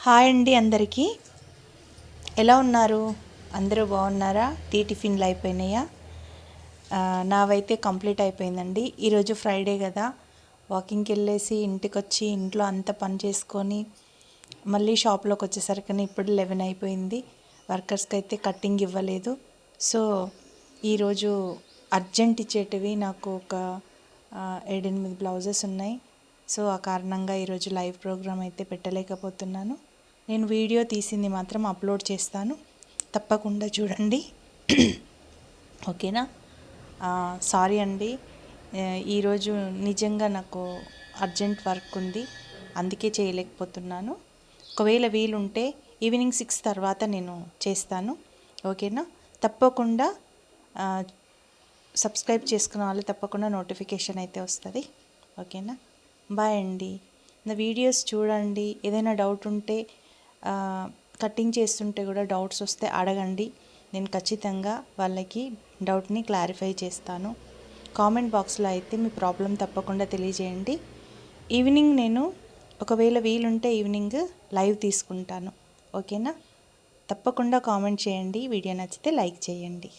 Hi అండి అందరికీ. ఎలా ఉన్నారు? అందరూ బాగున్నారా? టిఫిన్లు అయిపోయినాయా? నావైతే కంప్లీట్ అయిపోయిందండి. ఈరోజు ఫ్రైడే కదా, వాకింగ్కి వెళ్ళేసి ఇంటికి వచ్చి ఇంట్లో అంత పని చేసుకొని మళ్ళీ షాప్లోకి వచ్చేసరికి ఇప్పుడు 11 అయిపోయింది. వర్కర్స్కి అయితే కట్టింగ్ ఇవ్వలేదు. సో ఈరోజు అర్జెంట్ ఇచ్చేటివి నాకు ఒక 7-8 బ్లౌజెస్ ఉన్నాయి. సో ఆ కారణంగా ఈరోజు లైవ్ ప్రోగ్రామ్ అయితే పెట్టలేకపోతున్నాను. నేను వీడియో తీసింది మాత్రం అప్లోడ్ చేస్తాను, తప్పకుండా చూడండి. ఓకేనా? సారీ అండి, ఈరోజు నిజంగా నాకు అర్జెంట్ వర్క్ ఉంది, అందుకే చేయలేకపోతున్నాను. ఒకవేళ వీలుంటే ఈవినింగ్ 6 తర్వాత నేను చేస్తాను. ఓకేనా? తప్పకుండా సబ్స్క్రైబ్ చేసుకున్న వాళ్ళు తప్పకుండా నోటిఫికేషన్ అయితే వస్తుంది. ఓకేనా? బాయ్ అండి. నా వీడియోస్ చూడండి. ఏదైనా డౌట్ ఉంటే కటింగ్ చేస్తుంటే కూడా డౌట్స్ వస్తే అడగండి. నేను ఖచ్చితంగా వాళ్ళకి డౌట్ని క్లారిఫై చేస్తాను. కామెంట్ బాక్స్లో అయితే మీ ప్రాబ్లం తప్పకుండా తెలియజేయండి. ఈవినింగ్ నేను ఒకవేళ వీలుంటే ఈవినింగ్ లైవ్ తీసుకుంటాను. ఓకేనా? తప్పకుండా కామెంట్ చేయండి. వీడియో నచ్చితే లైక్ చేయండి.